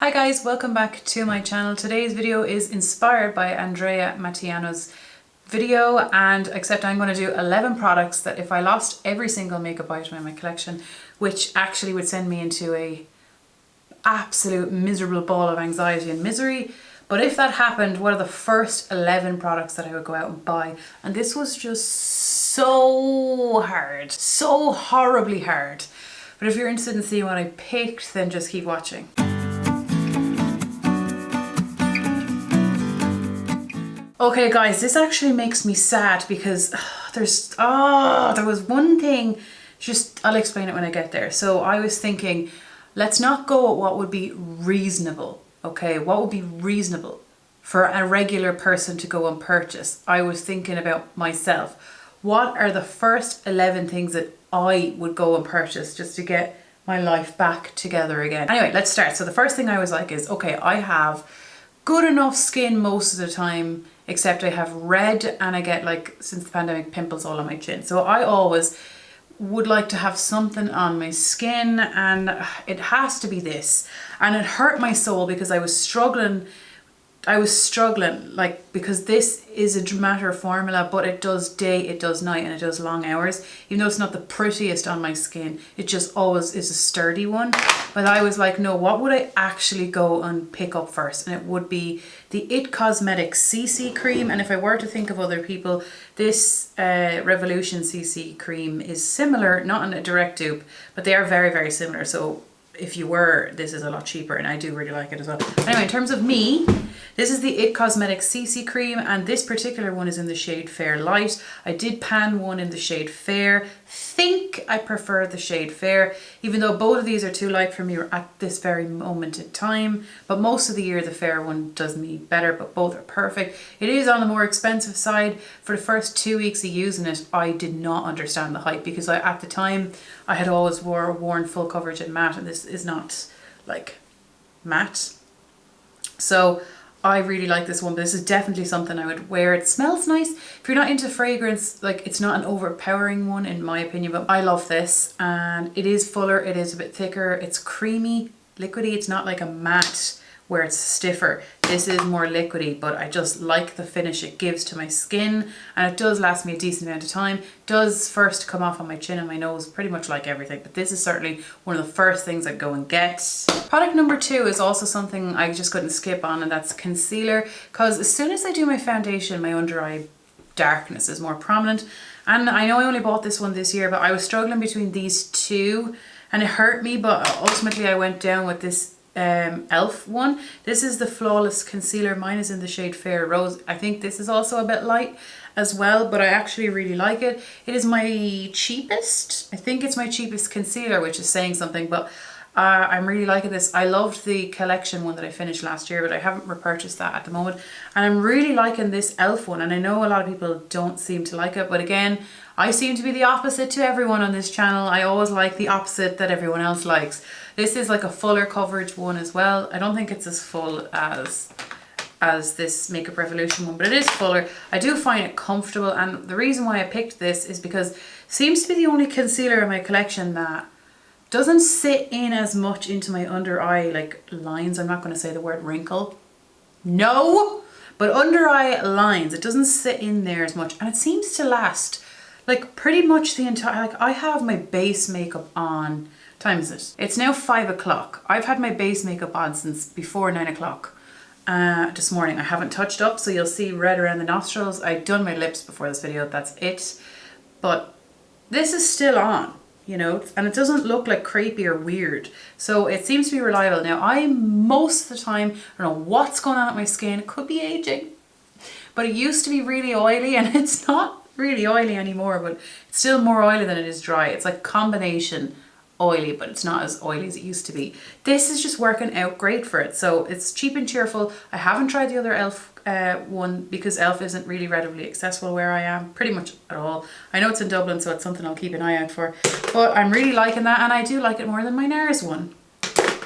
Hi guys, welcome back to my channel. Today's video is inspired by Andrea Matillano's video, and except I'm going to do 11 products that if I lost every single makeup item in my collection, which actually would send me into a absolute miserable ball of anxiety and misery, but if that happened, what are the first 11 products that I would go out and buy? And this was just so hard, so horribly hard. But if you're interested in seeing what I picked, then just keep watching. Okay guys, this actually makes me sad because there was one thing, I'll explain it when I get there. So I was thinking, let's not go at what would be reasonable, okay? What would be reasonable for a regular person to go and purchase? I was thinking about myself. What are the first 11 things that I would go and purchase just to get my life back together again? Anyway, let's start. So the first thing I was like is, okay, I have good enough skin most of the time, except I have red and I get, like, since the pandemic, pimples all on my chin. So I always would like to have something on my skin, and it has to be this. And it hurt my soul because I was struggling like, because this is a matter of formula, but it does day, it does night, and it does long hours. Even though it's not the prettiest on my skin, it just always is a sturdy one. But I was like, no, what would I actually go and pick up first? And it would be the IT Cosmetics CC cream. And if I were to think of other people, this Revolution CC cream is similar, not in a direct dupe, but they are very, very similar. So if you were, this is a lot cheaper, and I do really like it as well. Anyway, in terms of me, this is the IT Cosmetics CC cream, and this particular one is in the shade Fair Light. I did pan one in the shade Fair. Think I prefer the shade Fair, even though both of these are too light for me at this very moment in time. But most of the year the Fair one does me better, but both are perfect. It is on the more expensive side. For the first 2 weeks of using it, I did not understand the hype, because at the time I had always worn full coverage in matte, and this is not like matte. So I really like this one, but this is definitely something I would wear. It smells nice. If you're not into fragrance, like, it's not an overpowering one in my opinion, but I love this. And it is fuller, it is a bit thicker, it's creamy, liquidy. It's not like a matte where it's stiffer. This is more liquidy, but I just like the finish it gives to my skin, and it does last me a decent amount of time. It does first come off on my chin and my nose, pretty much like everything, but this is certainly one of the first things I'd go and get. Product number 2 is also something I just couldn't skip on, and that's concealer, because as soon as I do my foundation, my under eye darkness is more prominent. And I know I only bought this one this year, but I was struggling between these two and it hurt me, but ultimately I went down with this e.l.f. one. This is the Flawless Concealer. Mine is in the shade Fair Rose. I think this is also a bit light as well, but I actually really like it. It is my cheapest. I think it's my cheapest concealer, which is saying something, but I'm really liking this. I loved the collection one that I finished last year, but I haven't repurchased that at the moment. And I'm really liking this e.l.f. one, and I know a lot of people don't seem to like it, but again, I seem to be the opposite to everyone on this channel. I always like the opposite that everyone else likes. This is like a fuller coverage one as well. I don't think it's as full as this Makeup Revolution one, but it is fuller. I do find it comfortable, and the reason why I picked this is because it seems to be the only concealer in my collection that doesn't sit in as much into my under eye, like, lines. I'm not going to say the word wrinkle. No! But under eye lines, it doesn't sit in there as much, and it seems to last like pretty much the entire, like, I have my base makeup on, time is it? It's now 5 o'clock. I've had my base makeup on since before 9 o'clock. This morning I haven't touched up, so you'll see red around the nostrils. I'd done my lips before this video, that's it. But this is still on, you know, and it doesn't look like crepey or weird. So it seems to be reliable. Now, I most of the time, I don't know what's going on with my skin. It could be aging, but it used to be really oily, and it's not really oily anymore, but it's still more oily than it is dry. It's like combination oily, but it's not as oily as it used to be. This is just working out great for it. So it's cheap and cheerful. I haven't tried the other e.l.f. One, because e.l.f. isn't really readily accessible where I am, pretty much at all. I know it's in Dublin, so it's something I'll keep an eye out for, but I'm really liking that, and I do like it more than my NARS one,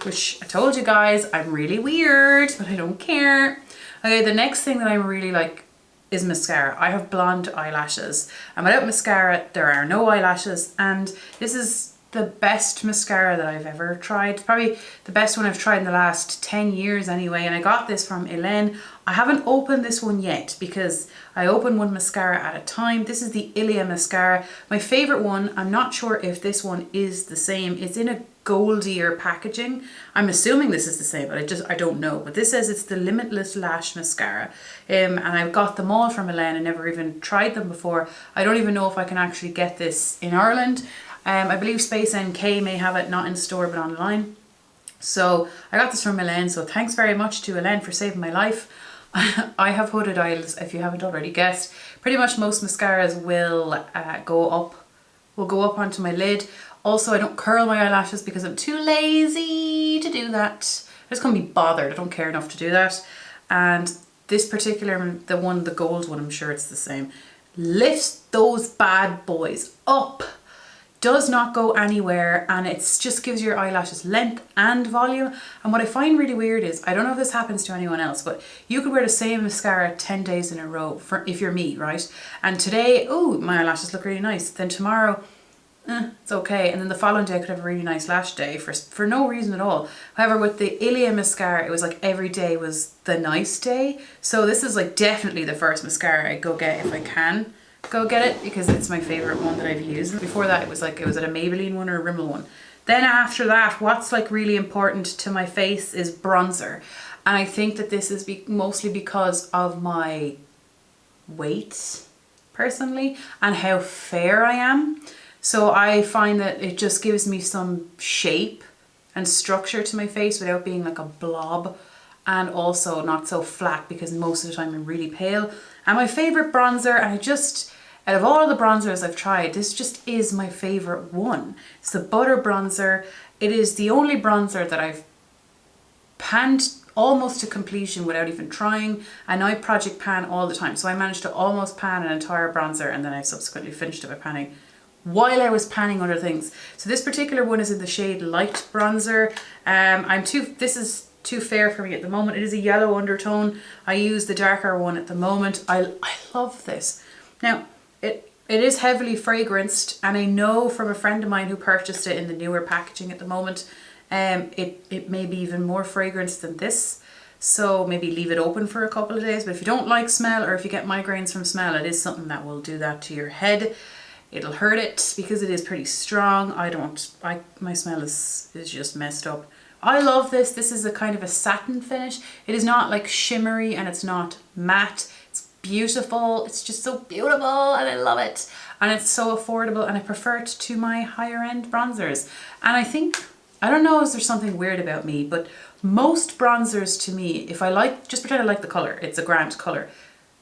which I told you guys, I'm really weird, but I don't care. Okay, the next thing that I really like is mascara. I have blonde eyelashes, and without mascara there are no eyelashes, and this is the best mascara that I've ever tried. Probably the best one I've tried in the last 10 years anyway. And I got this from Elaine. I haven't opened this one yet because I open one mascara at a time. This is the Ilia mascara. My favorite one, I'm not sure if this one is the same. It's in a goldier packaging. I'm assuming this is the same, but I don't know. But this says it's the Limitless Lash Mascara. And I've got them all from Elaine. I never even tried them before. I don't even know if I can actually get this in Ireland. I believe Space NK may have it, not in store but online. So I got this from Elaine, so thanks very much to Elaine for saving my life. I have hooded eyes, if you haven't already guessed. Pretty much most mascaras will go up onto my lid. Also, I don't curl my eyelashes because I'm too lazy to do that. I just can't be bothered. I don't care enough to do that. And this particular, the gold one, I'm sure it's the same, lifts those bad boys up. Does not go anywhere, and it just gives your eyelashes length and volume. And what I find really weird is, I don't know if this happens to anyone else, but you could wear the same mascara 10 days in a row if you're me, right? And today, oh, my eyelashes look really nice. Then tomorrow, it's okay. And then the following day I could have a really nice lash day for no reason at all. However, with the Ilia mascara, it was like every day was the nice day. So this is like definitely the first mascara I go get if I can go get it, because it's my favorite one that I've used. Before that, it was at a Maybelline one or a Rimmel one. Then after that, what's like really important to my face is bronzer. And I think that this is mostly because of my weight, personally, and how fair I am. So I find that it just gives me some shape and structure to my face without being like a blob, and also not so flat, because most of the time I'm really pale. And my favorite bronzer, and out of all the bronzers I've tried, this just is my favorite one. It's the Butter Bronzer. It is the only bronzer that I've panned almost to completion without even trying. And I project pan all the time. So I managed to almost pan an entire bronzer, and then I subsequently finished it by panning while I was panning other things. So this particular one is in the shade Light Bronzer. This is too fair for me at the moment. It is a yellow undertone. I use the darker one at the moment. I love this. Now, it is heavily fragranced, and I know from a friend of mine who purchased it in the newer packaging at the moment, it may be even more fragrance than this. So maybe leave it open for a couple of days. But if you don't like smell, or if you get migraines from smell, it is something that will do that to your head. It'll hurt it because it is pretty strong. My smell is just messed up. I love this. This is a kind of a satin finish. It is not like shimmery, and it's not matte. It's beautiful. It's just so beautiful, and I love it. And it's so affordable, and I prefer it to my higher end bronzers. And I don't know, is there something weird about me, but most bronzers to me, just pretend I like the color. It's a grand color.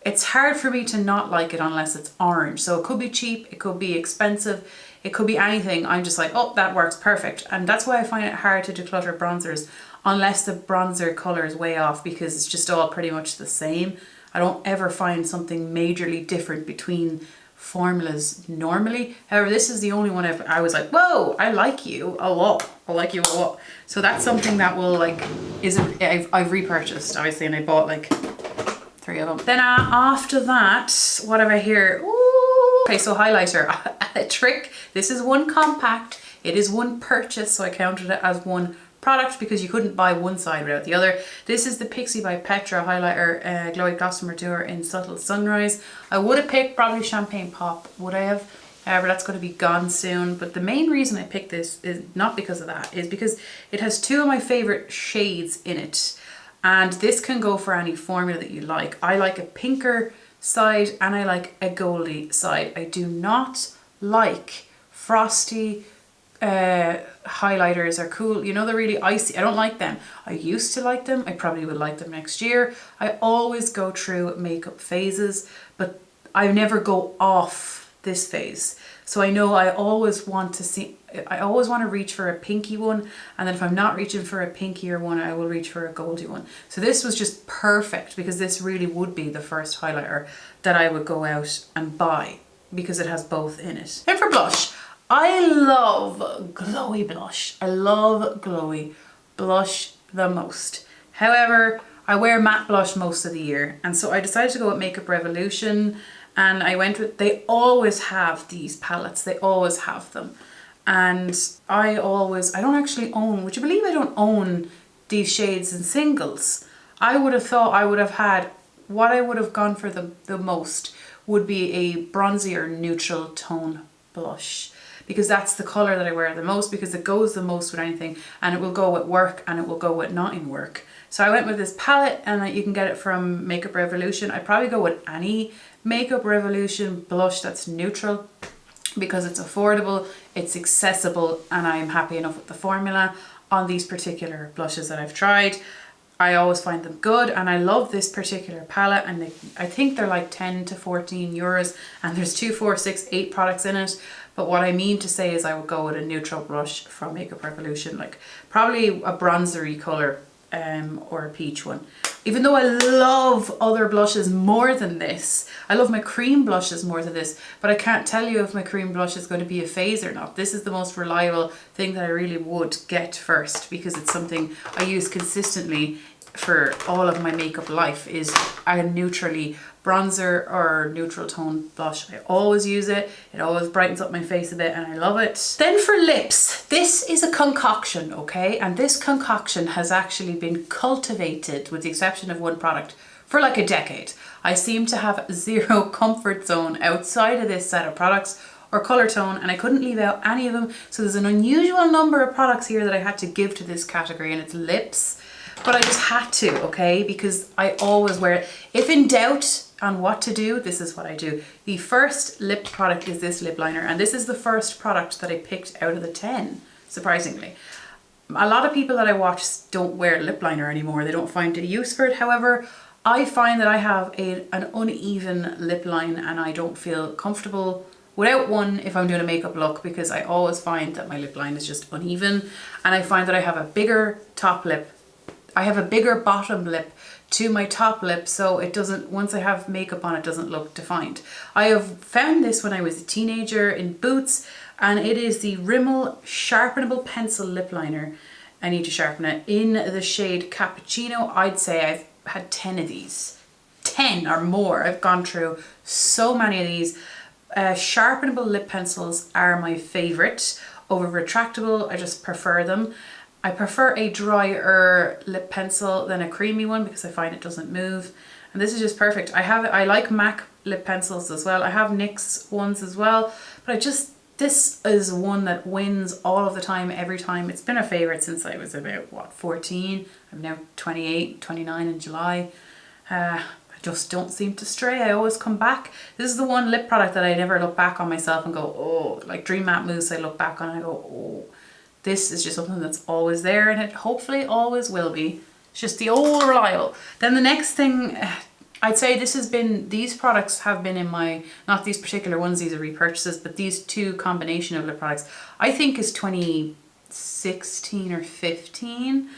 It's hard for me to not like it unless it's orange. So it could be cheap, it could be expensive, it could be anything. I'm just like, oh, that works perfect. And that's why I find it hard to declutter bronzers unless the bronzer color is way off, because it's just all pretty much the same. I don't ever find something majorly different between formulas normally. However, this is the only one I was like, whoa, I like you a lot. I like you a lot. So that's something that will I've repurchased, obviously, and I bought like 3 of them. Then after that, what have I here? Ooh. Okay, so highlighter, a trick. This is one compact. It is one purchase, so I counted it as one product because you couldn't buy one side without the other. This is the Pixi by Petra highlighter, Glowy Gossamer Doer in Subtle Sunrise. I would have picked probably Champagne Pop, would I have? However, that's going to be gone soon. But the main reason I picked this is not because of that, is because it has 2 of my favorite shades in it. And this can go for any formula that you like. I like a pinker side, and I like a goldy side. I do not like frosty highlighters are cool. You know, they're really icy. I don't like them. I used to like them. I probably would like them next year. I always go through makeup phases, but I never go off this phase. So I know I always want to reach for a pinky one, and then if I'm not reaching for a pinkier one, I will reach for a goldy one. So this was just perfect, because this really would be the first highlighter that I would go out and buy, because it has both in it. And for blush, I love glowy blush. I love glowy blush the most. However, I wear matte blush most of the year, and so I decided to go with Makeup Revolution, and I went with, they always have these palettes, they always have them. And I don't actually own, would you believe I don't own these shades in singles? I would have thought I would have had, what I would have gone for the most would be a bronzier neutral tone blush, because that's the colour that I wear the most, because it goes the most with anything, and it will go with work and it will go with not in work. So I went with this palette, and you can get it from Makeup Revolution. I'd probably go with any Makeup Revolution blush that's neutral, because it's affordable, it's accessible, and I'm happy enough with the formula on these particular blushes that I've tried. I always find them good, and I love this particular palette, and I think they're like 10 to 14 euros, and there's 2, 4, 6, 8 products in it. But what I mean to say is I would go with a neutral blush from Makeup Revolution, like probably a bronzery colour or a peach one. Even though I love other blushes more than this, I love my cream blushes more than this, but I can't tell you if my cream blush is going to be a phase or not. This is the most reliable thing that I really would get first, because it's something I use consistently for all of my makeup life, is a neutrally bronzer or neutral tone blush. I always use it. It always brightens up my face a bit, and I love it. Then for lips, this is a concoction, okay? And this concoction has actually been cultivated, with the exception of one product, for like a decade. I seem to have zero comfort zone outside of this set of products or colour tone, and I couldn't leave out any of them. So there's an unusual number of products here that I had to give to this category, and it's lips. But I just had to, okay? Because I always wear it. If in doubt on what to do, this is what I do. The first lip product is this lip liner, and this is the first product that I picked out of the 10, surprisingly. A lot of people that I watch don't wear lip liner anymore. They don't find a use for it. However, I find that I have an uneven lip line, and I don't feel comfortable without one if I'm doing a makeup look, because I always find that my lip line is just uneven, and I find that I have a bigger top lip. I have a bigger bottom lip to my top lip, so it doesn't, once I have makeup on, it doesn't look defined. I have found this when I was a teenager in Boots, and it is the Rimmel Sharpenable Pencil Lip Liner. I need to sharpen it in the shade Cappucino. I'd say I've had 10 of these, 10 or more. I've gone through so many of these. Sharpenable lip pencils are my favorite over retractable. I just prefer them. I prefer a drier lip pencil than a creamy one, because I find it doesn't move. And this is just perfect. I like MAC lip pencils as well. I have NYX ones as well, but this is one that wins all of the time, every time. It's been a favorite since I was about, what, 14? I'm now 28, 29 in July. I just don't seem to stray. I always come back. This is the one lip product that I never look back on myself and go, oh, like Dream Matte Mousse, I look back on and I go, oh. This is just something that's always there, and it hopefully always will be. It's just the old reliable. Then the next thing, I'd say these products have been in my, not these particular ones, these are repurchases, but these two combination of lip products, I think is 2016 or 15.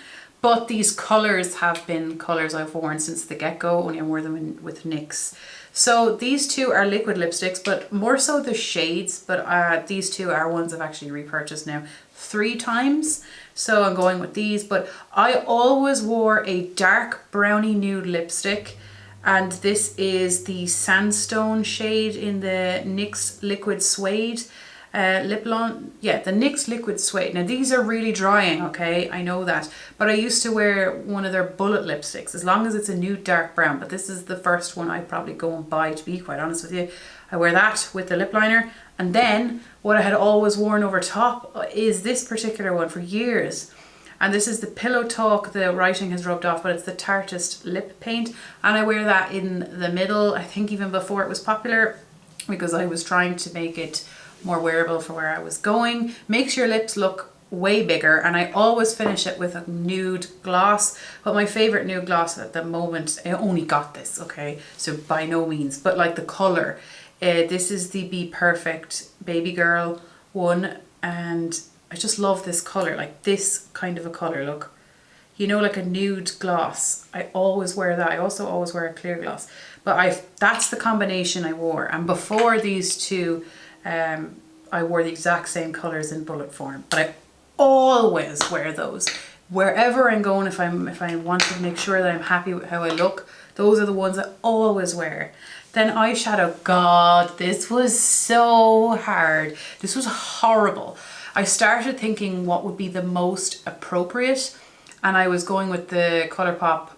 But these colours have been colours I've worn since the get-go, only I wore them with NYX. So these two are liquid lipsticks, but more so the shades, but these two are ones I've actually repurchased now 3 times. So I'm going with these, but I always wore a dark brownie nude lipstick, and this is the Sandstorm shade in the NYX Liquid Suede lip balm. Yeah, the NYX Liquid Suede. Now these are really drying, okay, I know that, but I used to wear one of their bullet lipsticks, as long as it's a nude dark brown, but this is the first one I'd probably go and buy, to be quite honest with you. I wear that with the lip liner, and then what I had always worn over top is this particular one for years, and this is the Pillow Talk. The writing has rubbed off, but it's the Tarteist lip paint, and I wear that in the middle, I think even before it was popular, because I was trying to make it more wearable for where I was going. Makes your lips look way bigger, and I always finish it with a nude gloss, but my favorite nude gloss at the moment, I only got this, okay, so by no means, but like the color, this is the Be Perfect Baby Girl one, and I just love this color, like this kind of a color look, you know, like a nude gloss. I always wear that. I also always wear a clear gloss, but that's the combination I wore. And before these two, I wore the exact same colors in bullet form, but I always wear those wherever I'm going. If I want to make sure that I'm happy with how I look, those are the ones I always wear. Then eyeshadow, God, this was so hard. This was horrible. I started thinking what would be the most appropriate, and I was going with the Colourpop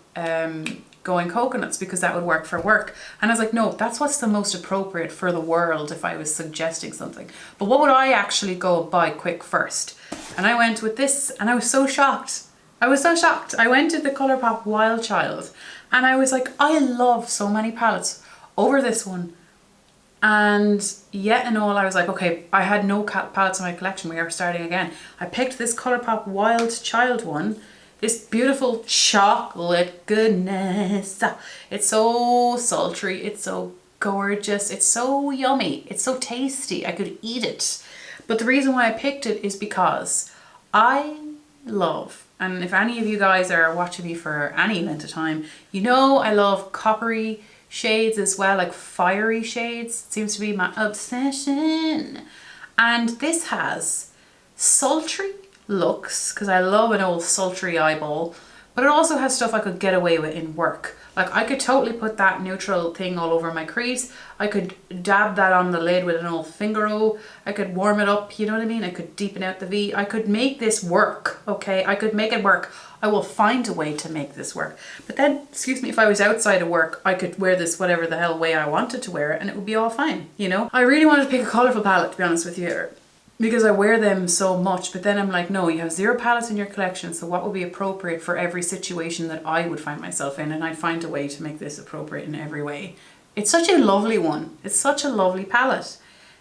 Going Coconuts because that would work for work. And I was like, no, that's what's the most appropriate for the world if I was suggesting something. But what would I actually go buy quick first? And I went with this, and I was so shocked. I was so shocked. I went to the Colourpop Wild Child, and I was like, I love so many palettes over this one. And yet and all, I was like, okay, I had no palettes in my collection. We are starting again. I picked this Colourpop Wild Child one. This beautiful chocolate goodness. It's so sultry. It's so gorgeous. It's so yummy. It's so tasty. I could eat it. But the reason why I picked it is because I love, and if any of you guys are watching me for any length of time, you know I love coppery shades as well, like fiery shades. It seems to be my obsession. And this has sultry looks, because I love an old sultry eyeball, but it also has stuff I could get away with in work. Like I could totally put that neutral thing all over my crease. I could dab that on the lid with an old finger roll. I could warm it up, you know what I mean? I could deepen out the V. I could make this work, okay? I could make it work. I will find a way to make this work. But then, excuse me, if I was outside of work, I could wear this whatever the hell way I wanted to wear it and it would be all fine, you know? I really wanted to pick a colourful palette, to be honest with you, because I wear them so much, but then I'm like, no, you have 0 palettes in your collection, so what would be appropriate for every situation that I would find myself in, and I'd find a way to make this appropriate in every way. It's such a lovely one. It's such a lovely palette.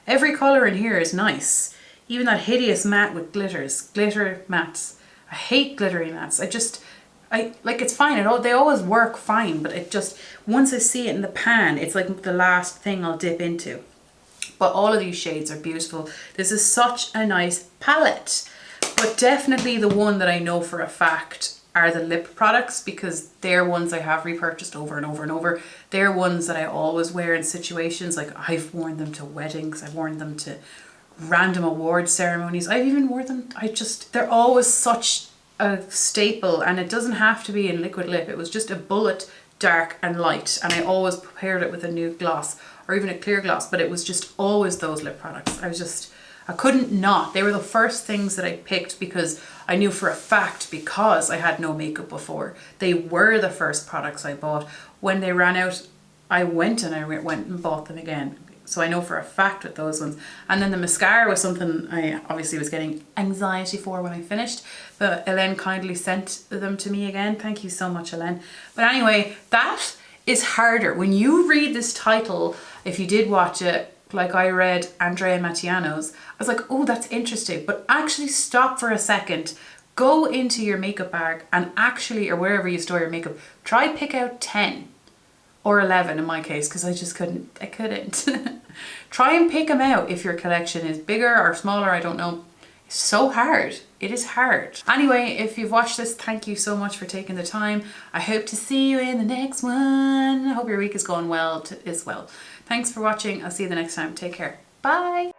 Every colour in here is nice. Even that hideous matte with glitters. Glitter mattes. I hate glittery mattes. Like it's fine. They always work fine, but it just, once I see it in the pan, it's like the last thing I'll dip into. But all of these shades are beautiful. This is such a nice palette. But definitely the one that I know for a fact are the lip products, because they're ones I have repurchased over and over and over. They're ones that I always wear in situations, like I've worn them to weddings, I've worn them to random award ceremonies, I've even worn them, they're always such a staple, and it doesn't have to be in liquid lip. It was just a bullet, dark and light, and I always paired it with a nude gloss or even a clear gloss, but it was just always those lip products. I couldn't not. They were the first things that I picked because I knew for a fact, because I had no makeup before, they were the first products I bought. When they ran out, I went and bought them again. So I know for a fact with those ones. And then the mascara was something I obviously was getting anxiety for when I finished, but Elaine kindly sent them to me again. Thank you so much, Elaine. But anyway, that is harder. When you read this title, if you did watch it, like I read Andrea Matillano's, I was like, oh, that's interesting. But actually stop for a second, go into your makeup bag and actually, or wherever you store your makeup, try pick out 10 or 11 in my case, because I couldn't. Try and pick them out if your collection is bigger or smaller, I don't know. It's so hard. It is hard. Anyway, if you've watched this, thank you so much for taking the time. I hope to see you in the next one. I hope your week is going well as well. Thanks for watching. I'll see you the next time. Take care. Bye.